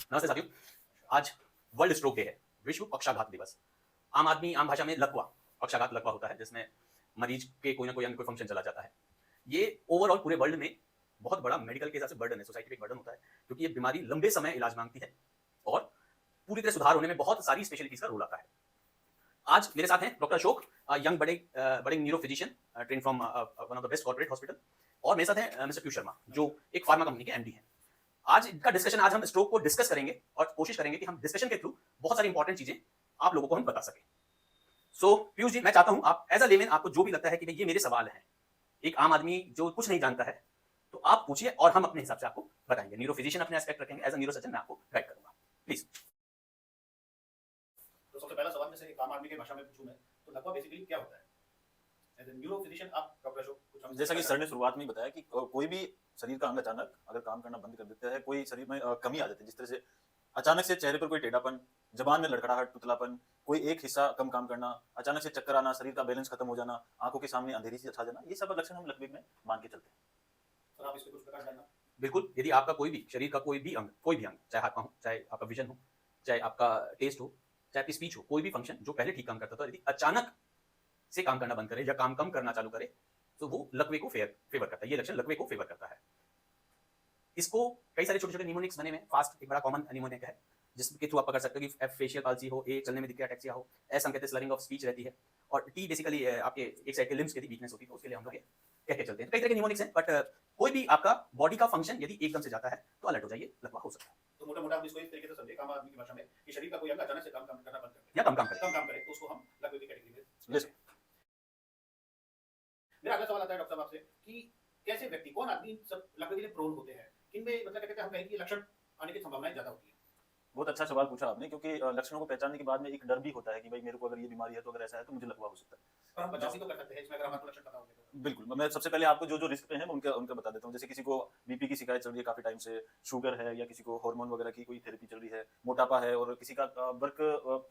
नमस्ते साथियों। आज वर्ल्ड स्ट्रोक डे है, विश्व पक्षाघात दिवस। आम भाषा में लकवा, पक्षाघात लकवा होता है जिसमें मरीज के कोई ना कोई अंग कोई फंक्शन चला जाता है। ये ओवरऑल पूरे वर्ल्ड में बहुत बड़ा मेडिकल के हिसाब से बर्डन है, सोसाइटी पे एक बर्डन होता है, क्योंकि ये बीमारी लंबे समय इलाज मांगती है और पूरी तरह सुधार होने में बहुत सारी स्पेशलिटीज का रोल आता है। आज मेरे साथ हैं डॉक्टर अशोक, यंग बड़े neuro physician train from one of the best corporate hospital, और मेरे साथ हैं मिस्टर पीयूष शर्मा जो एक फार्मा कंपनी के एमडी हैं। आज का डिस्कशन, आज हम स्ट्रोक को डिस्कस करेंगे और कोशिश करेंगे कि हम डिस्कशन के थ्रू बहुत सारी इंपॉर्टेंट चीजें आप लोगों को हम बता सकें। सो पीयूष जी, मैं चाहता हूं आप एज अ लेमैन, आपको जो भी लगता है कि ये मेरे सवाल हैं, एक आम आदमी जो कुछ नहीं जानता है, तो आप पूछिए और हम अपने हिसाब से आपको बताएंगे। न्यूरो फिजिशियन अपने एस्पेक्ट रखेंगे, एज अ न्यूरो सर्जन मैं आपको गाइड करूंगा। प्लीज। तो सबसे पहला सवाल जैसे एक आम आदमी की भाषा में पूछूं मैं, तो लकवा बेसिकली क्या होता है? एज ए न्यूरो फिजिशियन आप डॉक्टर अशोक कुछ हम जैसा कि सर ने शुरुआत में बताया कि कोई भी शरीर का अंग अचानक अगर काम करना बंद कर देता है, कोई शरीर में कमी आ जाती है, जिस तरह से अचानक से चेहरे पर कोई टेढ़ापन, जबान में लड़खड़ाहट, तुतलापन, कोई एक हिस्सा कम काम करना, अचानक से चक्कर आना, शरीर का बैलेंस खत्म हो जाना, आंखों के सामने अंधेरी सी छा जाना, ये सब लक्षण हम लकवे में मान के चलते हैं। सर आप इसमें कुछ प्रकाश डालना। बिल्कुल, यदि आपका कोई भी शरीर का कोई भी अंग, चाहे हाथ पांव हो, चाहे आपका विजन हो, चाहे आपका टेस्ट हो, चाहे आपकी स्पीच हो, कोई भी फंक्शन जो पहले ठीक काम करता था, यदि अचानक से काम करना बंद करे या काम कम करना चालू करे, तो वो लकवे को फेवर करता है। ये लक्षण लकवे को फेवर करता है। इसको कई सारे छोटे छोटे निमोनिक्स बने में, फास्ट एक बड़ा कॉमन निमोनिक है जिसके थ्रू आप पकड़ सकते हो कि एफ फेशियल पाल्सी हो, ए चलने में दिक्कत अटैक्सिया हो, एस हम कहते हैं स्लरिंग ऑफ स्पीच रहती है, और टी बेसिकली आपके एक साइड के लिम्स की वीकनेस होती है, तो उसके लिए हम लोग कह के चलते हैं। कई तरह के निमोनिक्स हैं, बट कोई भी आपका बॉडी का फंक्शन यदि एकदम से जाता है तो अलर्ट हो जाइए, लकवा हो सकता है। तो मोटा मोटा हम इसको इस तरीके से समझे आम आदमी की भाषा में कि शरीर का कोई अंग अचानक से काम करना बंद कर दे या कम काम करे तो उसको हम लकवे की कैटेगरी में ले सकते हैं। मेरा अगला सवाल आता है डॉक्टर साहब आपसे कि कैसे व्यक्ति, कौन आदमी सब लकवे के लिए प्रोन होते हैं, किनमें मतलब कहते हैं हम कहें कि लक्षण आने की संभावनाएं ज्यादा होती है? बहुत अच्छा सवाल पूछा आपने, क्योंकि लक्षणों को पहचानने के बाद में एक डर भी होता है कि भाई मेरे को अगर ये बीमारी है तो अगर ऐसा है तो मुझे लकवा हो सकता है। और हम बचाव भी तो कर सकते हैं इसमें, अगर हमारे लक्षण पता होंगे तो। बिल्कुल, मैं सबसे पहले आपको जो जो रिस्क पे हैं उनका उनका बता देता हूँ। जैसे किसी को बीपी की शिकायत चल रही है काफी टाइम से, शुगर है, या किसी को हार्मोन वगैरह की कोई थेरेपी चल रही है, मोटापा है, और किसी का वर्क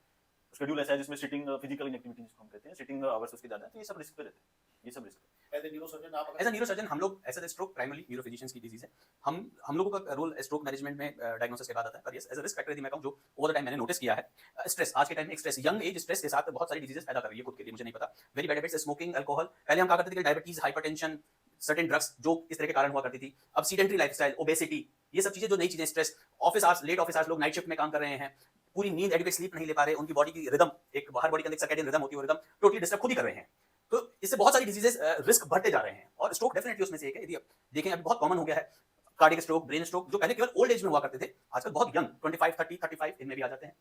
शेड्यूल ऐसा है जिसमें सिटिंग फिजिकल इनएक्टिविटी जिसको हम कहते हैं, सिटिंग आवर्स उसके ज्यादा है, तो ये सब रिस्क पे रहते हैं। ये सब risk as a neuro surgeon आप एज अ न्यूरो सर्जन हम लोग, ऐसा स्ट्रोक प्राइमरी न्यूरो फिजिशियंस की डिजीज है। हम लोगों का रोल स्ट्रोक मैनेजमेंट में डायग्नोसिस के बाद आता है, पर yes as a risk factor यदि मैं कहूं जो ओवर द टाइम मैंने नोटिस किया है, स्ट्रेस। आज के टाइम में स्ट्रेस, यंग एज स्ट्रेस के साथ बहुत सारी डिजीजेस पैदा कर रही है खुद के लिए, मुझे नहीं पता। Very bad habits, smoking, alcohol. पहले हम कहा करते थे कि डायबिटीज, हाइपरटेंशन, सर्टेन ड्रग्स जो इस तरह के कारण हुआ करती थी। अब सीडेंटरी लाइफस्टाइल, ओबेसिटी, ये सब चीजें जो नई चीजें, stress, office hours, late office hours, लोग नाइट शिफ्ट में काम कर रहे हैं, पूरी नींद, एडिक्वेट स्लीप नहीं ले पा रहे, उनकी बॉडी की रिदम, एक हर बॉडी के अंदर सर्केडियन रिदम होती है, वो रिदम टोटली डिस्टर्ब खुद ही कर रहे हैं। तो इससे बहुत सारी डिजीजेस रिस्क बढ़ते जा रहे हैं, और स्ट्रोक डेफिनेटली उसमें से एक है। यदि आप देखें, अभी बहुत कॉमन हो गया है कार्डियक स्ट्रोक, ब्रेन स्ट्रोक, जो पहले केवल ओल्ड एज में हुआ करते थे, आजकल बहुत यंग 25, 30, 35 इनमें भी आ जाते हैं।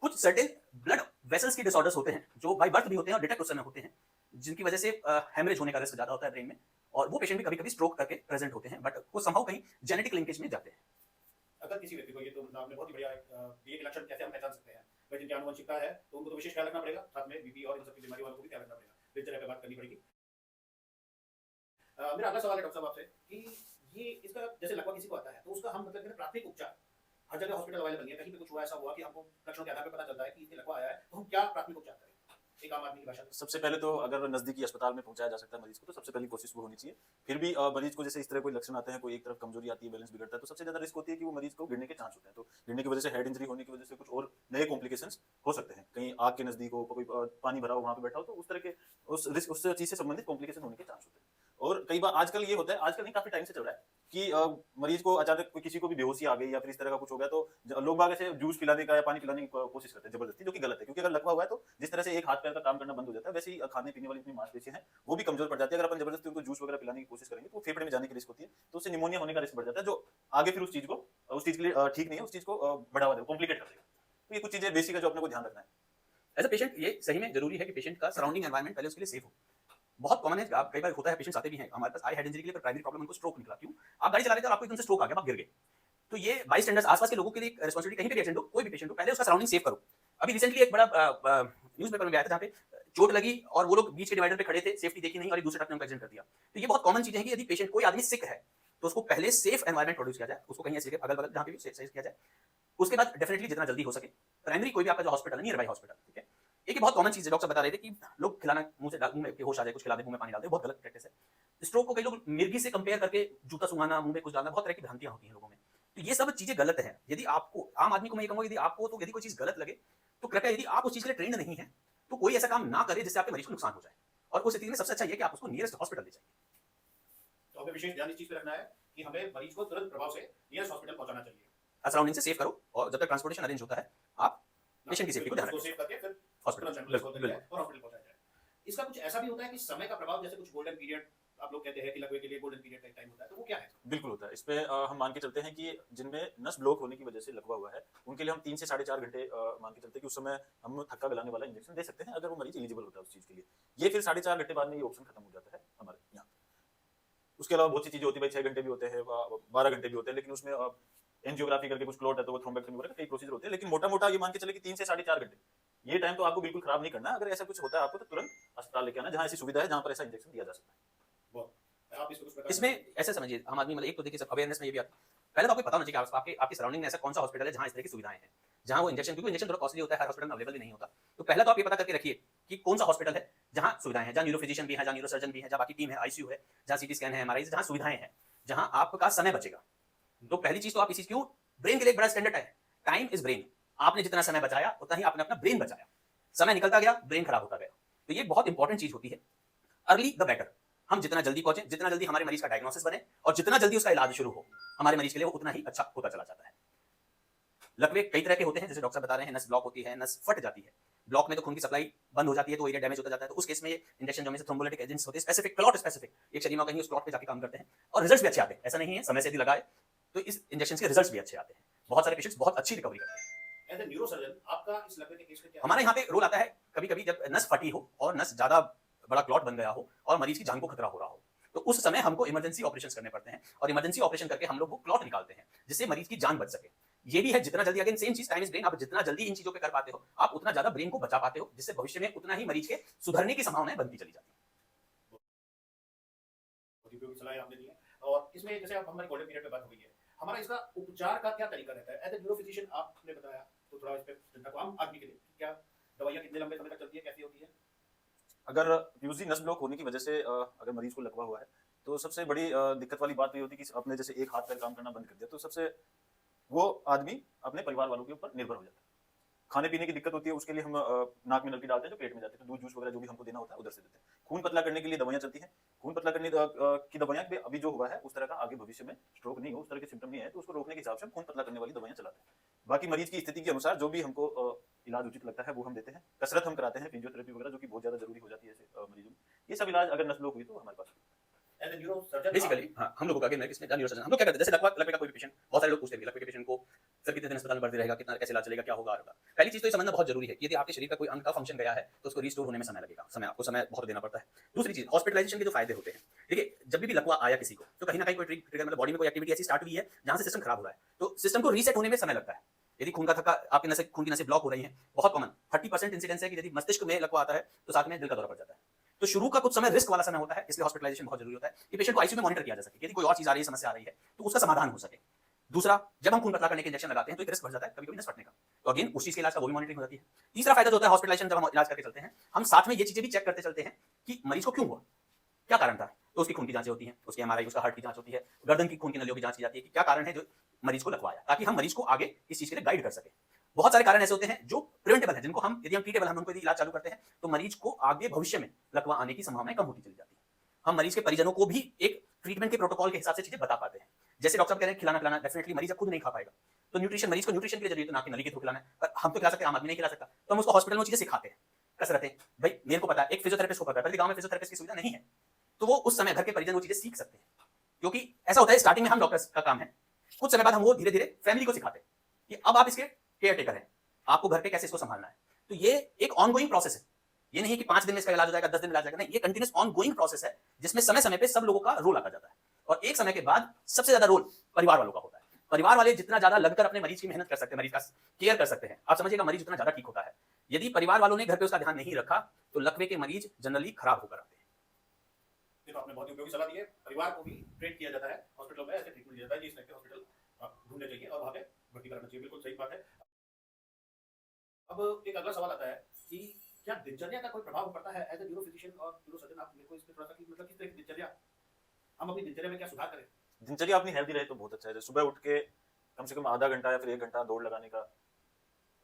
कुछ सर्टेन ब्लड वेसल्स की डिसऑर्डर्स होते हैं जो बाय बर्थ भी होते हैं और डिटेक्ट उस समय होते हैं, जिनकी वजह से हेमरेज होने का रिस्क ज्यादा होता है ब्रेन में, और वो पेशेंट भी कभी कभी स्ट्रोक करके प्रेजेंट होते हैं, बट वो समहाउ कहीं जेनेटिक लिंकेज में जाते हैं। अगर किसी व्यक्ति को, ये तो आपने बहुत ही बढ़िया दिए कि लक्षण कैसे हम पहचान सकते हैं, भाई जिनकी आनुवंशिकता है तो उनको तो विशेष ख्याल रखना पड़ेगा, साथ में बीपी और इन सब की बीमारी वालों को भी ख्याल रखना पड़ेगा, दिनचर्या पे बात करनी पड़ेगी। मेरा अगला सवाल है डॉक्टर साहब आपसे कि ये इसका जैसे लकवा किसी को आता है तो उसका हम मतलब प्राथमिक उपचार, हर जगह हॉस्पिटल अवेलेबल नहीं है, कहीं पे कुछ हुआ ऐसा हुआ कि हमको लक्षणों के आधार पर पता चलता है कि इसके लकवा आया है, तो हम क्या प्राथमिक उपचार करें एक आम आदमी की भाषा में? सबसे पहले तो अगर नजदीकी अस्पताल में पहुंचाया जा सकता है मरीज को, तो सबसे पहली कोशिश वो होनी चाहिए। फिर भी मरीज को जैसे इस तरह कोई लक्षण आते हैं, कोई एक तरफ कमजोरी आती है, बैलेंस बिगड़ता है, तो सबसे ज्यादा रिस्क होती है कि वो मरीज को गिरने के चांस होते हैं। तो गिरने की वजह से, हेड इंजरी होने की वजह से कुछ और नए कॉम्प्लिकेशंस हो सकते हैं, कहीं आग के नजदीक हो, कोई पानी भरा हो वहां पे बैठा हो, तो उस तरह के उस रिस्क, उस चीज से संबंधित कॉम्प्लिकेशन होने के चांस होते हैं। और कई बार आजकल ये होता है, आजकल नहीं काफी टाइम से चल रहा है कि मरीज को अचानक किसी को भी बेहोशी आ गई या फिर इस तरह का कुछ हो गया, तो लोग बाग ऐसे जूस पिलाने का या पानी पिलाने की कोशिश करते हैं जबरदस्ती, जो कि गलत है। क्योंकि अगर लकवा हुआ है तो जिस तरह से एक हाथ पैर का काम करना बंद हो जाता है, वैसे ही खाने पीने वाली अपनी मांसपेशियां हैं वो भी कमजोर पड़ जाती है। अगर अपन जबरदस्ती उनको जूस वगैरह पिलाने की कोशिश करेंगे तो फेफड़े में जाने की रिस्क होती है, तो उससे निमोनिया होने का रिस्क बढ़ जाता है, जो आगे फिर उस चीज के लिए ठीक नहीं है, उस चीज को बढ़ावा देगा, कॉम्प्लिकेट कर देगा। तो ये कुछ चीजें बेसिक है जो अपने को ध्यान रखना है। एज अ पेशेंट ये सही में जरूरी है कि पेशेंट का सराउंडिंग एनवायरनमेंट पहले उसके लिए सेफ हो। बहुत कॉमन है, आप कई बार होता है, पेशेंट्स आते भी हैं हमारे पास, आई हेड इंजरी के लिए, पर प्राइमरी प्रॉब्लम उनको स्ट्रोक निकला। क्यों? आप गाड़ी चला रहे थे और आपको एकदम से स्ट्रोक आ गया, आप गिर गए। तो ये बाईस्टैंडर्स, आसपास के लोगों के लिए रिस्पांसिबिलिटी, कहीं पे भी पेशेंट हो, कोई भी पेशेंट हो, पहले उसका सराउंडिंग सेफ करो। अभी रिसेंटली एक बड़ा न्यूज़पेपर में आया था जहाँ पे चोट लगी और वो लोग बीच के डिवाइडर पे खड़े थे, सेफ्टी देखी नहीं और एक दूसरे ट्रक ने उनका एक्सीडेंट कर दिया। तो ये बहुत कॉमन चीजें हैं कि यदि पेशेंट, कोई आदमी सिक है, तो उसको पहले सेफ एनवायरनमेंट प्रोड्यूस किया जाए, उसको कहीं ऐसे अगल बगल जहाँ पे भी सेफ किया जाए। उसके बाद डेफिनेटली जितना जल्दी हो सके प्राइमरी कोई भी आपका जो हॉस्पिटल है, नियर बाई हॉस्पिटल, ठीक है। एक बहुत कॉमन चीज है, डॉक्टर बता रहे थे कि लोग खिलाना, मुंह से मुंह में होश आ जाए कुछ खिला दे, मुंह में पानी डाल दे, बहुत गलत प्रैक्टिस है। स्ट्रोक को कई लोग मिर्गी से कंपेयर करके जूता सुंघाना, मुंह में कुछ डालना, बहुत तरह की भ्रांतियां होती हैं लोगों में। तो ये सब चीजें गलत है। यदि आपको, आम आदमी को मैं ये कहूंगा, यदि आपको तो यदि कोई चीज गलत लगे तो कृपया, यदि आप उस चीज के लिए ट्रेंड नहीं है तो कोई ऐसा काम ना करे जिससे आपके मरीज को नुकसान हो जाए। और उस स्थिति में सबसे अच्छा ये कि आप उसको नियरेस्ट हॉस्पिटल ले जाइए। तो हमें विशेष ध्यान इस चीज पे रखना है कि हमें मरीज को तुरंत प्रभाव से नियरेस्ट हॉस्पिटल पहुंचाना चाहिए। सराउंडिंग से सेव करो और जब तक ट्रांसपोर्टेशन अरेंज होता है आप पेशेंट की सेफ्टी को ध्यान उसको रखें। सेव करके फिर हॉस्पिटल एम्बुलेंस कॉल बिल्कुल करिए और हॉस्पिटल पहुंचाया जाए। इसका कुछ ऐसा भी होता है कि समय का प्रभाव, जैसे कुछ गोल्डन पीरियड आप लोग कहते हैं कि लकवे के लिए गोल्डन पीरियड का एक टाइम होता है, तो वो क्या है? बिल्कुल होता है। इस पे हम मान के चलते हैं कि जिनमें नस ब्लॉक होने की वजह से लकवा हुआ है, उनके लिए हम 3 से 4.5 घंटे मान के चलते हैं कि उस समय हम थक्का गलाने वाला इंजेक्शन दे सकते हैं, अगर वो मरीज एलिजिबल होता है उस चीज के लिए। ये फिर 4.5 घंटे बाद में ये ऑप्शन खत्म हो जाता है हमारे यहाँ। उसके अलावा बहुत सी चीजें होती है भाई, 6 घंटे भी होते हैं, 12 घंटे भी होते हैं, लेकिन उसमें एंजियोग्राफी करके कुछ क्लॉट है तो वो थ्रोम्बेक्टमी वगैरह कई प्रोसीजर होते हैं। लेकिन मोटा मोटा ये मान के चले कि 3 से 4.5 घंटे, ये टाइम तो आपको बिल्कुल खराब नहीं करना। अगर ऐसा कुछ होता है आपको तो तुरंत अस्पताल लेके आना, जहाँ ऐसी सुविधा है जहाँ पर ऐसा इंजेक्शन दिया जा सकता है। आप इसको कुछ प्रकार इसमें ऐसे समझिए, आम आदमी मतलब एक तो देखिए सब अवेयरनेस में ये भी आता है, पहले तो आपको पता होना चाहिए कि आपके आपके सराउंडिंग में ऐसा कौन सा हॉस्पिटल है जहाँ इस तरह की सुविधाएं हैं, जहाँ वो इंजेक्शन, क्योंकि इंजेक्शन थोड़ा कॉस्टली होता है, हर हॉस्पिटल में अवेलेबल भी नहीं होता। तो पहले तो आप ये पता करके रखिए कि कौन सा हॉस्पिटल है जहाँ सुविधाएं हैं, जहाँ न्यूरो फिजिशियन भी है, जहाँ न्यूरो सर्जन भी है, जहाँ बाकी टीम है, आईसीयू है, जहाँ सीटी स्कैन है, एमआरआई, जहाँ सुविधाएं हैं, जहाँ आपका समय बचेगा। तो पहली चीज तो आप इसी, क्यों ब्रेन के लिए एक बड़ा स्टैंडर्ड है, टाइम इज ब्रेन। आपने जितना समय बचाया उतना ही आपने अपना ब्रेन बचाया। समय निकलता गया, ब्रेन खराब होता गया। तो ये बहुत इंपॉर्टेंट चीज होती है। Early the better. हम जितना जल्दी पहुंचे, जितना जल्दी हमारे मरीज का डायग्नोसिस बने और जितना जल्दी उसका इलाज शुरू हो, हमारे मरीज के लिए वो उतना ही अच्छा होता चला जाता है। लकवे कई तरह के होते हैं, जैसे डॉक्टर बता रहे हैं, नस ब्लॉक होती है, नस फट जाती है। ब्लॉक में तो खून की सप्लाई बंद हो जाती है, तो एरिया डैमेज होता जाता है। तो उस केस में ये इंजेक्शन जो में से थ्रोम्बोलिटिक एजेंट्स होते हैं, स्पेसिफिक क्लॉट, स्पेसिफिक एक शरीर में कहीं उस क्लॉट पे जाके काम करते हैं और रिजल्ट्स भी अच्छे आते हैं। ऐसा नहीं है, समय से यदि लगाए तो इस इंजेक्शन के रिजल्ट्स भी अच्छे आते हैं। बहुत सारे पेशेंट्स बहुत अच्छी रिकवरी करते हैं। एज ए न्यूरोसर्जन आपका इस लकवे के केस में क्या हमारे यहाँ पे रोल आता है कभी कभी जब नस फटी हो और नस ज्यादा बड़ा क्लॉट बन गया हो और मरीज की जान को खतरा हो रहा हो, तो उस समय हमको इमरजेंसी ऑपरेशंस करने पड़ते हैं और इमरजेंसी ऑपरेशन करके हम लोग वो क्लॉट निकालते हैं जिससे मरीज की जान बच सके। ये भी है, जितना जल्दी, अगेन सेम चीज, टाइम इज ब्रेन। आप जितना जल्दी इन चीजों पे कर पाते हो, आप उतना ज्यादा ब्रेन को बचा पाते हो, जिससे भविष्य में उतना ही मरीज के सुधरने की संभावनाएं बनती चली जाती है। बहुत उपयोगी सलाह आपने दी है। और इसमें जैसे आप हमारे गोल्डन पीरियड पे बात हो गई है, हमारा इसका उपचार का क्या तरीका रहता है? एज ए न्यूरो फिजिशियन आपने बताया, तो थोड़ा इस पे जनता को, आम आदमी के लिए क्या दवाइयाँ कितने लंबे समय तक चलती है, कैसी होती है? अगर यूजली नस ब्लॉक होने की वजह से अगर मरीज को लकवा हुआ है, तो सबसे बड़ी दिक्कत वाली बात ये होती है कि आपने जैसे एक हाथ पैर काम करना बंद कर दिया, तो सबसे वो आदमी अपने परिवार वालों के ऊपर निर्भर हो जाता है। खाने पीने की दिक्कत होती है, उसके लिए हम नाक में नलकी डालते हैं जो पेट में जाती है, तो दूध जूस वगैरह जो भी हमको देना होता है उधर से देते हैं। खून पतला करने के लिए दवाइयां चलती हैं। खून पतला करने की दवाइयां भी अभी जो हुआ है उस तरह का आगे भविष्य में स्ट्रोक नहीं हो, उस तरह के सिम्टम नहीं है, तो उसको रोकने के हिसाब से हम खून पतला करने वाली दवाइयां चलाते हैं। बाकी मरीज की स्थिति के अनुसार जो भी हमको इलाज उचित लगता है वो हम देते हैं। कसरत हम कराते हैं, फिजियोथेरेपी वगैरह, जो कि बहुत ज्यादा जरूरी हो जाती है ऐसे मरीजों में। ये सब इलाज अगर नस ब्लॉक हुई तो हमारे पास एज ए न्यूरोसर्जन बेसिकली हाँ, हम लोगों का इसमें न्यूरो सर्जन, हम लोग क्या करते हैं, जैसे लकवे का कोई पेशेंट, बहुत सारे लोग पूछते हैं लकवे के पेशेंट को सर कितने दिन अस्पताल में भर्ती रहेगा, कितना कैसे इलाज चलेगा, क्या होगा। पहली चीज तो ये समझना बहुत जरूरी है कि यदि आपके शरीर का कोई अंग का फंक्शन गया है तो उसको रिस्टोर होने में समय लगेगा, आपको समय बहुत देना पड़ता है। दूसरी चीज, हॉस्पिटलाइजेशन के जो फायदे होते हैं, देखिए जब भी लकवा आया किसी को, तो कहीं ना कहीं कोई ट्रिगर, मतलब बॉडी में कोई एक्टिविटी ऐसी स्टार्ट हुई है जहां से सिस्टम खराब हो रहा है, तो सिस्टम को रीसेट होने में समय लगता है। यदि खून का थक्का, आपके नसें, खून की नसें ब्लॉक हो रही हैं, बहुत कॉमन 30% इंसिडेंस है कि यदि मस्तिष्क में लकवा आता है तो साथ में दिल का दौरा पड़ जाता है। तो शुरू का कुछ समय रिस्क वाला समय होता है, इसलिए हॉस्पिटलाइजेशन बहुत जरूरी होता है कि पेशेंट को आईसीयू में मॉनिटर किया जा सके, यदि कोई और चीज आ रही है, समस्या आ रही है, तो उसका समाधान हो सके। दूसरा, जब हम खून पतला करने के इंजेक्शन लगाते हैं तो एक रिस्क बढ़ जाता है कभी कभी नस फटने का, तो अगेन उस चीज के इलाज का वो भी मॉनिटरिंग हो जाती है। तीसरा फायदा जो होता है हॉस्पिटलाइजेशन, जब हम इलाज करके चलते हैं, हम साथ में ये चीजें भी चेक करते चलते हैं कि मरीज को क्यों हुआ, क्या कारण था। तो उसकी खून की जांचें होती हैं, उसकी एमआरआई, उसका हार्ट की जांच होती है, गर्दन की खून की नलियों की जांच की जाती है कि क्या कारण है जो मरीज को लकवाया, ताकि हम मरीज को आगे इस चीज के लिए गाइड कर सके। बहुत सारे कारण ऐसे होते हैं जो प्रिवेंटेबल है, जिनको हम, यदि हम ट्रीटेबल, हम उनको यदि इलाज चालू करते हैं तो मरीज को आगे भविष्य में लकवा आने की संभावनाएं कम होती चली जाती है। हम मरीज के परिजनों को भी एक ट्रीटमेंट के प्रोटोकॉल के हिसाब से चीजें बता पाते हैं। जैसे डॉक्टर कह रहे हैं खिलाना पिलाना, डेफिनेटली मरीज खुद नहीं खा पाएगा, तो न्यूट्रिशन, मरीज को न्यूट्रिशन के लिए जरूरी है, तो ना कि नली के थ्रू खिलाना है, पर हम तो खिला सकते हैं, आम आदमी नहीं खिला सकता, तो हम उसको हॉस्पिटल में चीजें सिखाते हैं, कसरतें। भाई मेरे को पता है, एक फिजियोथेरेपिस्ट को पता है, गांव में फिजियोथेरेपिस्ट की सुविधा नहीं है, तो वो उस समय घर के परिजन वो चीजें सीख सकते हैं। क्योंकि ऐसा होता है स्टार्टिंग में हम डॉक्टर्स का काम है, कुछ समय बाद हम वो धीरे धीरे फैमिली को सिखाते हैं कि अब आप इसके केयर टेकर हैं, आपको घर पे कैसे इसको संभालना है। तो ये एक ऑनगोइंग प्रोसेस है, ये नहीं कि 5 दिन में इसका इलाज हो जाएगा, 10 दिन में इलाज हो जाएगा, नहीं, ये कंटिन्यूस ऑनगोइंग प्रोसेस है जिसमें समय समय पे सब लोगों का रोल आता जाता है। और एक समय के बाद सबसे ज्यादा रोल परिवार वालों का होता है। परिवार वाले जितना ज्यादा लगकर अपने मरीज की मेहनत कर सकते हैं, मरीज का केयर कर सकते हैं, आप समझिएगा मरीज उतना ज्यादा ठीक होता है। यदि परिवार वालों ने घर पे उसका ध्यान नहीं रखा तो लकवे के मरीज जनरली खराब होकर आते हैं। ये तो आपने बहुत ही उपयोगी सलाह दी है। परिवार को भी ट्रीट किया जाता है हॉस्पिटल में, ऐसे ट्रीटमेंट दिया जाता है, इस तरह के हॉस्पिटल आप ढूंढने चाहिए और वहाँ पे भर्ती कराना चाहिए। बिल्कुल सही बात है। अब एक अगला सवाल आता है कि क्या दिनचर्या का कोई प्रभाव पड़ता है एज ए न्यूरो फिजिशियन और न्यूरो सर्जन? आप मेरे को इस पे थोड़ा सा, मतलब किस तरह की दिनचर्या, हम अपनी दिनचर्या में क्या सुधार करें? दिनचर्या अपनी हेल्दी रहे तो बहुत अच्छा है। जैसे सुबह उठ के कम से कम आधा घंटा या फिर 1 घंटा दौड़ लगाने का,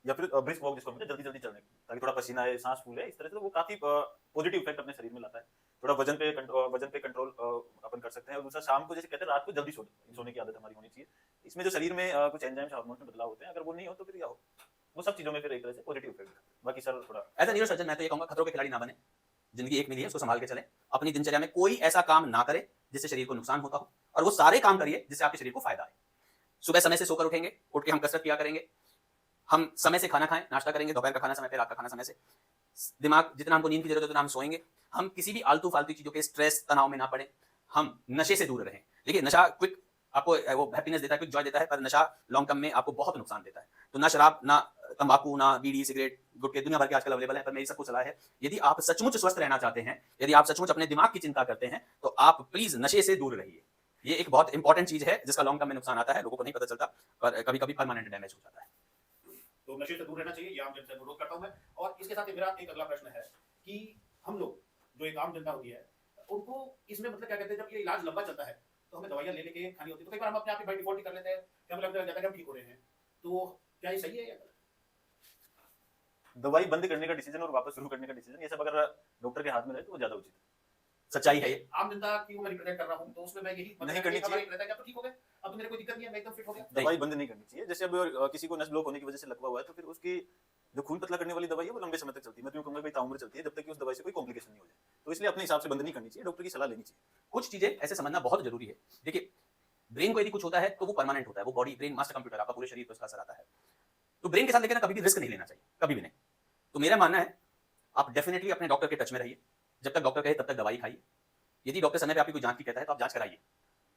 या फिर ब्रिस्क वॉक जिसको बोलते हैं, जल्दी जल्दी चलने की, ताकि थोड़ा पसीना आए, सांस फूले, इस तरह से वो काफी पॉजिटिव इफेक्ट अपने शरीर में लाता है। थोड़ा वजन पे कंट्रोल अपन कर सकते हैं। और दूसरा, शाम को जैसे कहते हैं रात को जल्दी सोने की आदत हमारी होनी चाहिए। इसमें जो शरीर में कुछ एंजाइम्स हार्मोन्स में बदलाव होते हैं, अगर वो नहीं हो तो फिर क्या हो, वो सब चीजों में फिर एक तरह से पॉजिटिव इफेक्ट है। बाकी सर थोड़ा एज ए न्यूरोसर्जन मैं तो ये कहूंगा, खतरों के खिलाड़ी ना बने। जिंदगी एक मिली है, उसको संभाल के चलें। अपनी दिनचर्या में कोई ऐसा काम ना करे जिससे शरीर को नुकसान होता हो, और वो सारे काम करिए जिससे आपके शरीर को फायदा है। सुबह समय से सोकर उठेंगे, उठ के हम कसरत किया करेंगे, हम समय से खाना खाएं, नाश्ता करेंगे, दोपहर का खाना समय पे, रात का खाना समय से। दिमाग जितना हमको नींद की जरूरत है उतना हम सोएंगे। हम किसी भी आलतू फालतू चीजों के स्ट्रेस तनाव में ना पड़े। हम नशे से दूर रहें। देखिए, नशा क्विक आपको वो हैप्पीनेस देता है, क्विक जॉय देता है, पर नशा लॉन्ग टर्म में आपको बहुत नुकसान देता है। तो ना शराब, ना तंबाकू, ना बीड़ी, सिगरेट, गुटखे दुनिया भर के आजकल अवेलेबल है, पर मेरी सबको सलाह है, यदि आप सचमुच स्वस्थ रहना चाहते हैं, यदि आप सचमुच अपने दिमाग की चिंता करते हैं, तो आप प्लीज नशे से दूर रहिए। ये एक बहुत इंपॉर्टेंट चीज है जिसका लॉन्ग टर्म में नुकसान आता है, लोगों को नहीं पता चलता, पर कभी कभी परमानेंट डैमेज हो जाता है। तो नशे से दूर रहना चाहिए, ये आम जनता से अनुरोध करता हूं मैं। और इसके साथ ही मेरा एक अगला प्रश्न है कि हम लोग जो एक आम जनता होती है, उनको इसमें मतलब क्या कहते हैं, जब ये इलाज लंबा चलता है तो हमें दवाइयां ले लेके खानी होती है, तो कई बार हम अपने आप ही बाई डिफॉल्ट ही कर लेते हैं कि हमें लगता है कि हम ठीक हो रहे हैं। तो क्या ये सही है या गलत? दवाई बंद करने का डिसीजन और वापस शुरू करने का डिसीजन, ये सब अगर डॉक्टर के हाथ में रहे तो वो ज्यादा उचित है। सच्चाई है ये। आम जनता की मैं रिप्रेजेंट कर रहा हूं, तो उसमें मैं यही नहीं करनी चाहिए। रहता है कि अब तो ठीक हो गए, अब तो मेरे कोई दिक्कत नहीं है, मैं एकदम फिट हो गया। दवाई बंद नहीं करनी चाहिए। जैसे अब किसी को नस ब्लॉक होने की वजह से लकवा हुआ है, तो फिर उसकी जो खून पतला करने वाली दवाई है वो लंबे समय तक चलती है। मैं तो यूं कहूंगा भाई ताउम्र चलती है, जब तक कि उस दवाई से कोई कॉम्प्लिकेशन नहीं हो जाए। तो इसलिए अपने हिसाब से बंद नहीं करनी चाहिए, डॉक्टर की सलाह लेनी चाहिए। कुछ चीजें ऐसे समझना बहुत जरूरी है। देखिए, ब्रेन को यदि कुछ होता है तो वो परमानेंट होता है, वो बॉडी, ब्रेन मास्टर कंप्यूटर, आपका पूरे शरीर पर उसका असर आता है। तो ब्रेन के साथ लेकर कभी भी रिस्क नहीं लेना चाहिए, कभी भी नहीं। तो मेरा मानना है, आप डेफिनेटली अपने डॉक्टर के टच में रहिए। जब तक डॉक्टर कहे तब तक दवाई खाइए। यदि डॉक्टर समय पे आपकी कोई जांच की कहता है तो आप जांच कराइए।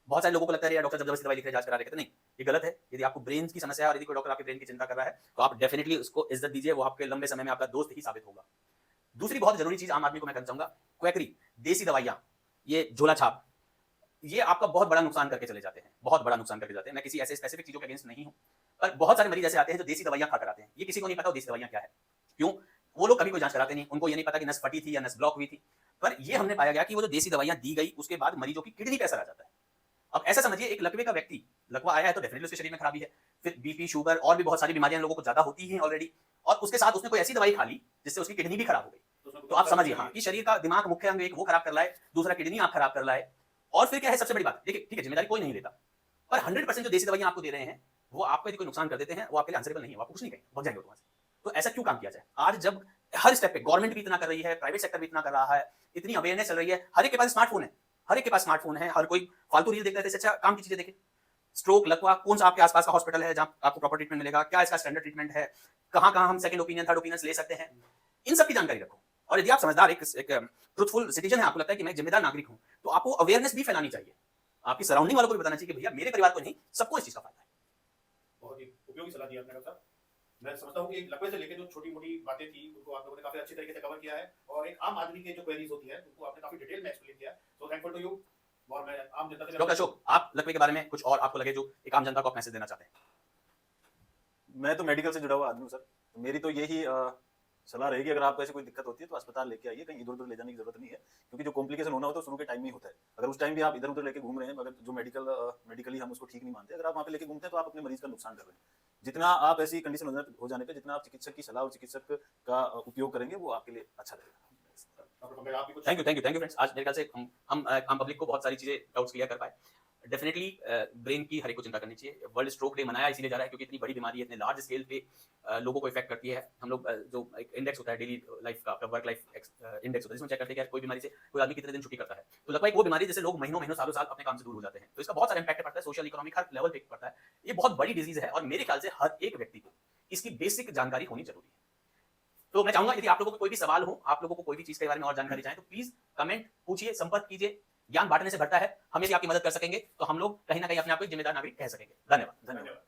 बहुत सारे लोगों को लगता है यार डॉक्टर जबरदस्ती दवाई लिख रहे हैं, जांच करा रहे हैं, नहीं, ये गलत है। यदि आपको ब्रेन की समस्या है और यदि कोई डॉक्टर आपके ब्रेन की चिंता कर रहा है तो आप डेफिनेटली उसको इज्जत दीजिए, वो आपके लंबे समय में आपका दोस्त ही साबित होगा। दूसरी बहुत जरूरी चीज आम आदमी को मैं कहना चाहूंगा, क्वैकरी, देसी दवाइयां, ये झोला छाप, ये आपका बहुत बड़ा नुकसान करके चले जाते हैं, बहुत बड़ा नुकसान करके जाते हैं। मैं किसी ऐसे स्पेसिफिक चीजों के अगेंस्ट नहीं हूं, पर बहुत सारे मरीज ऐसे आते हैं जो देसी दवाइयां खाकर आते हैं। ये किसी को नहीं पता वो देसी दवाइयां क्या है, क्यों? वो लोग कभी कोई जांच कराते नहीं, उनको ये नहीं पता कि नस फटी थी या नस ब्लॉक हुई थी। पर ये हमने पाया गया कि वो जो देसी दवाइयां दी गई उसके बाद मरीजों की किडनी पे असर आ जाता है। अब ऐसा समझिए, एक लकवे का व्यक्ति, लकवा आया है तो डेफिनेटली उसके शरीर में खराबी है, फिर बीपी, शुगर और भी बहुत सारी बीमारियां लोगों को ज्यादा होती हैं ऑलरेडी, और उसके साथ उसने कोई ऐसी दवाई खा ली जिससे उसकी किडनी भी खराब हो गई। तो आप समझिए हाँ, कि शरीर का दिमाग मुख्य अंग एक वो खराब कर लाए, दूसरा किडनी आप खराब कर लाए। और फिर क्या है सबसे बड़ी बात, देखिए ठीक है जिम्मेदारी कोई नहीं लेता, पर 100% जो देसी दवाइयां आपको दे रहे हैं वो आपको यदि कोई नुकसान कर देते हैं, वो आपके लिए आंसरेबल नहीं है, वो आपको कुछ नहीं कहेंगे, भाग जाएंगे वहां से। तो ऐसा क्यों काम किया जाए? आज जब हर स्टेप पे गवर्नमेंट भी इतना कर रही है, प्राइवेट सेक्टर भी इतना कर रहा है, इतनी अवेयरनेस चल रही है, हर एक के पास स्मार्टफोन है, हर एक के पास स्मार्टफोन है, हर कोई फालतू रील देखता है, अच्छा काम की चीजें देखे। स्ट्रोक, लकवा, कौन सा आपके आसपास का हॉस्पिटल है जहां आपको प्रॉपर ट्रीटमेंट मिलेगा, क्या इसका स्टैंडर्ड ट्रीटमेंट है, कहां कहां हम सेकंड ओपिनियन, थर्ड ओपिनियन ले सकते हैं, इन सब की जानकारी रखो। और यदि आप समझदार एक ट्रूथफुल सिटीजन है, आपको लगता है कि मैं एक जिम्मेदार नागरिक हूं, तो आपको अवेयरनेस भी फैलानी चाहिए, आपकी सराउंडिंग वालों को भी बताना चाहिए कि भैया मेरे परिवार को नहीं, सबको इस चीज का फायदा है। बहुत ही उपयोगी सलाह दी आपने डॉक्टर साहब। मैं समझता हूँ कि एक लकवे से लेकर जो छोटी-मोटी बातें थी, उनको आप लोगों ने काफी अच्छी तरीके से कवर किया है, और एक आम आदमी के जो क्वेरीज होती है उनको आपने काफी डिटेल में एक्सप्लेन किया। So thankful to you. और मैं आम जनता से डॉक्टर अशोक, आप लकवे के बारे में कुछ और आपको लगे जो एक आम जनता को आप मैसेज देना चाहते हैं? मैं तो मेडिकल से जुड़ा हुआ आदमी हूँ सर, तो मेरी तो यही सलाह रहेगी, अगर आपको ऐसी कोई दिक्कत होती है तो अस्पताल लेके आइए, कहीं इधर उधर ले जाने की जरूरत नहीं है, क्योंकि जो कॉम्प्लिकेशन होना होता है शुरू के टाइम में ही होता है। अगर उस टाइम भी आप इधर उधर लेके घूम रहे हैं, अगर जो मेडिकली हम उसको ठीक नहीं मानते, अगर आप वहाँ पे लेके घूमते हैं तो आप अपने मरीज का नुकसान कर रहे हैं। जितना आप ऐसी कंडीशन हो जाने पे जितना आप चिकित्सक की सलाह और चिकित्सक का उपयोग करेंगे वो आपके लिए अच्छा रहेगा। Thank you friends. आज मेरे ख्याल से हम आम पब्लिक को बहुत सारी चीजें डाउट्स क्लियर कर पाए। डेफिनेटली ब्रेन की हर एक को चिंता करनी चाहिए। वर्ल्ड स्ट्रोक डे मनाया इसीलिए जा रहा है क्योंकि इतनी बड़ी बीमारी है, इतने लार्ज स्केल पे लोगों को इफेक्ट करती है। हम लोग जो एक इंडेक्स होता है डेली लाइफ का, वर्क लाइफ इंडेक्स होता है, जिसमें चेक करते हैं कि कोई बीमारी से कोई आदमी कितने दिन छुट्टी करता है। तो लगभग एक वो बीमारी जैसे लोग महीनों सालों साल अपने काम से दूर हो जाते हैं, तो इसका बहुत सारा इंपैक्ट पड़ता है, सोशल इकोनॉमिक हर लेवल पे पड़ता है। ये बहुत बड़ी डिजीज है और मेरे ख्याल से हर एक व्यक्ति को इसकी बेसिक जानकारी होनी जरूरी है। तो मैं चाहूंगा यदि आप लोगों को कोई भी सवाल हो, आप लोगों को कोई भी चीज के बारे में और जानकारी चाहें तो प्लीज कमेंट पूछिए, संपर्क कीजिए। ज्ञान बांटने से बढ़ता है, हम यदि आपकी मदद कर सकेंगे तो हम लोग कहीं ना कहीं अपने आप को एक जिम्मेदार नागरिक कह सकेंगे। धन्यवाद।